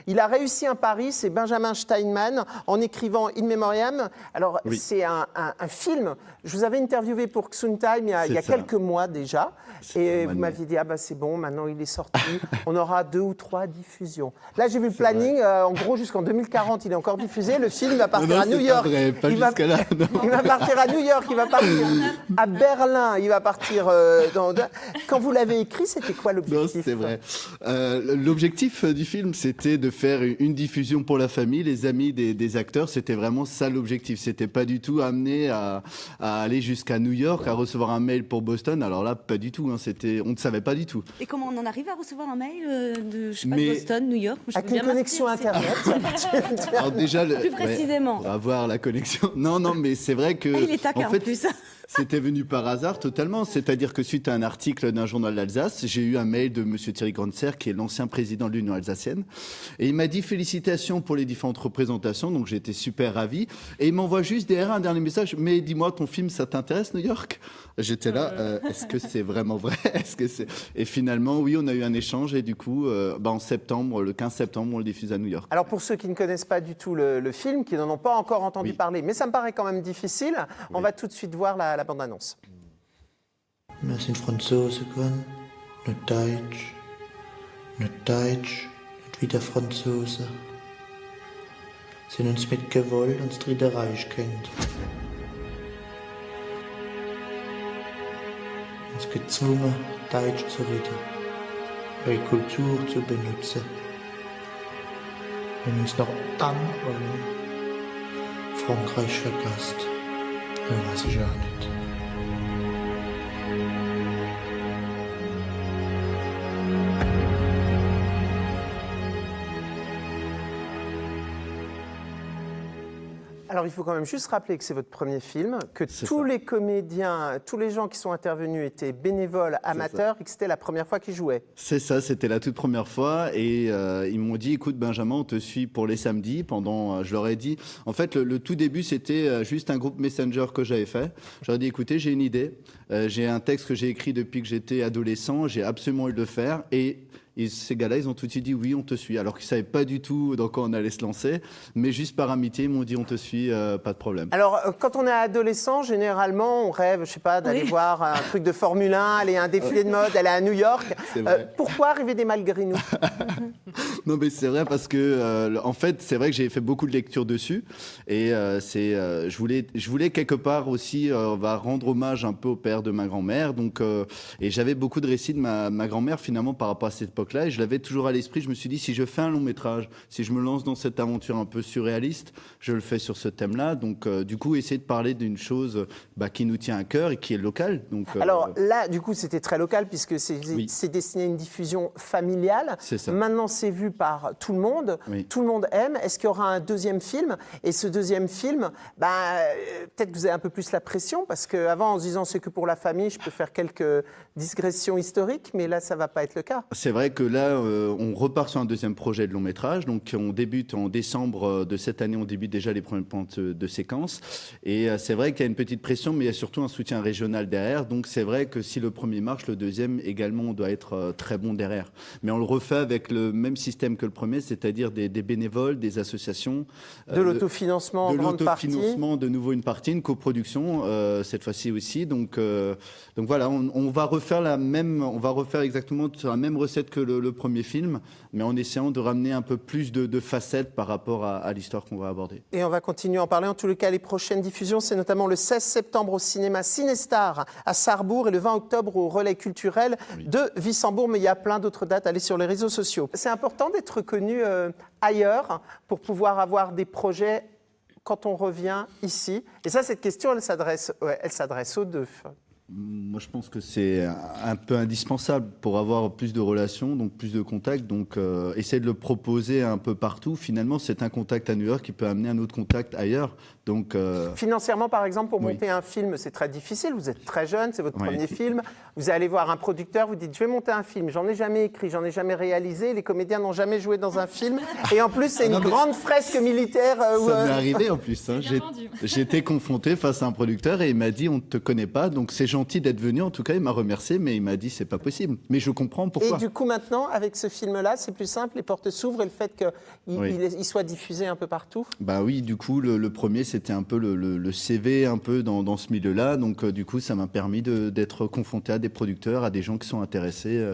Il a réussi un pari, c'est Benjamin Steinman, en écrivant In Memoriam. Alors, c'est un film. Je vous avais interviewé pour Xun Time il y a quelques mois déjà. Et vous m'aviez dit, c'est bon, maintenant il est sorti. On aura 2 ou 3 diffusions. Là, j'ai vu le planning. En gros, jusqu'en 2040, il est encore diffusé. Le film va partir à New York. Il va partir à New York, il va partir à Berlin, il va partir... Quand vous l'avez écrit, c'était quoi l'objectif? Non, c'est vrai. L'objectif du film, c'était de faire une diffusion pour la famille, les amis des acteurs. C'était vraiment ça l'objectif. C'était pas du tout amené à aller jusqu'à New York, à recevoir un mail pour Boston. Alors là, pas du tout. On ne savait pas du tout. Et comment on en arrive à recevoir un mail de Boston, New York? Avec une connexion Internet. Alors déjà, plus précisément. On va voir la connexion. Non, mais c'est vrai que... il est taquin en plus. C'était venu par hasard totalement. C'est-à-dire que suite à un article d'un journal d'Alsace, j'ai eu un mail de M. Thierry Grandser, qui est l'ancien président de l'Union alsacienne. Et il m'a dit félicitations pour les différentes représentations. Donc j'étais super ravi. Et il m'envoie juste derrière un dernier message. Mais dis-moi, ton film, ça t'intéresse, New York? J'étais là. Est-ce que c'est vraiment vrai? Et finalement, oui, on a eu un échange. Et du coup, en septembre, le 15 septembre, on le diffuse à New York. Alors pour ceux qui ne connaissent pas du tout le film, qui n'en ont pas encore entendu parler, mais ça me paraît quand même difficile, on va tout de suite voir la bande-annonce. Wir sind Franzosen geworden, nicht Deutsch, nicht wieder Franzosen. Sind uns mit Gewalt ans Dritte Reich kennt. Uns gezwungen, Deutsch zu reden, ihre Kultur zu benutzen. Wenn uns noch dann wollen, Frankreich vergasst, dann weiß ich auch nicht. Alors, il faut quand même juste rappeler que c'est votre premier film, que tous les comédiens, tous les gens qui sont intervenus étaient bénévoles, amateurs, et que c'était la première fois qu'ils jouaient. C'est ça, c'était la toute première fois. Et ils m'ont dit, écoute, Benjamin, on te suit pour les samedis. Je leur ai dit, en fait, le tout début, c'était juste un groupe Messenger que j'avais fait. Je leur ai dit, écoutez, j'ai une idée. J'ai un texte que j'ai écrit depuis que j'étais adolescent. J'ai absolument envie de le faire. Et ces gars-là, ils ont tout de suite dit oui, on te suit. Alors qu'ils ne savaient pas du tout dans quoi on allait se lancer. Mais juste par amitié, ils m'ont dit on te suit, pas de problème. Alors, quand on est adolescent, généralement, on rêve, je sais pas, d'aller voir un truc de Formule 1, aller à un défilé de mode, aller à New York. Pourquoi arriver des malgré nous? Non, mais c'est vrai parce que, en fait, c'est vrai que j'ai fait beaucoup de lectures dessus. Et je voulais quelque part aussi, on va rendre hommage un peu au père de ma grand-mère. Donc, et j'avais beaucoup de récits de ma grand-mère, finalement, par rapport à cette époque. Et je l'avais toujours à l'esprit. Je me suis dit, si je fais un long métrage, si je me lance dans cette aventure un peu surréaliste, je le fais sur ce thème-là. Donc, du coup, essayer de parler d'une chose qui nous tient à cœur et qui est locale. Donc, alors là, du coup, c'était très local puisque c'est destiné à une diffusion familiale. C'est ça. Maintenant, c'est vu par tout le monde. Tout le monde aime. Est-ce qu'il y aura un deuxième film? Et ce deuxième film, peut-être que vous avez un peu plus la pression parce qu'avant, en se disant c'est que pour la famille, je peux faire quelques digressions historiques, mais là, ça ne va pas être le cas. C'est vrai que là, on repart sur un deuxième projet de long métrage. Donc, on débute en décembre de cette année, on débute déjà les premières pentes de séquences. Et c'est vrai qu'il y a une petite pression, mais il y a surtout un soutien régional derrière. Donc, c'est vrai que si le premier marche, le deuxième également doit être très bon derrière. Mais on le refait avec le même système que le premier, c'est-à-dire des bénévoles, des associations. De l'autofinancement en grande partie. De l'autofinancement, de nouveau une partie, une coproduction, cette fois-ci aussi. Donc voilà, on va refaire exactement sur la même recette que le premier film, mais en essayant de ramener un peu plus de facettes par rapport à l'histoire qu'on va aborder. Et on va continuer à en parler. En tous les cas, les prochaines diffusions, c'est notamment le 16 septembre au cinéma Cinestar à Sarrebourg et le 20 octobre au Relais culturel de Wissembourg. Mais il y a plein d'autres dates. Allez sur les réseaux sociaux. C'est important d'être connu ailleurs pour pouvoir avoir des projets quand on revient ici. Et ça, cette question, elle s'adresse aux deux. Moi, je pense que c'est un peu indispensable pour avoir plus de relations, donc plus de contacts. Donc, essayer de le proposer un peu partout. Finalement, c'est un contact à New York qui peut amener un autre contact ailleurs. Donc, financièrement, par exemple, pour monter un film, c'est très difficile. Vous êtes très jeune, c'est votre premier film. Vous allez voir un producteur, vous dites « je vais monter un film ». J'en ai jamais écrit, j'en ai jamais réalisé. Les comédiens n'ont jamais joué dans un film. Et en plus, c'est une grande fresque militaire. Ça m'est arrivé en plus. Hein. J'ai été confronté face à un producteur et il m'a dit « on ne te connaît pas ». Donc, ces gentil d'être venu. En tout cas, il m'a remercié, mais il m'a dit c'est pas possible. Mais je comprends pourquoi. Et du coup, maintenant, avec ce film-là, c'est plus simple, les portes s'ouvrent et le fait qu'il Oui. il soit diffusé un peu partout. Bah oui, du coup, le premier, c'était un peu le CV un peu dans ce milieu-là. Donc, du coup, ça m'a permis d'être confronté à des producteurs, à des gens qui sont intéressés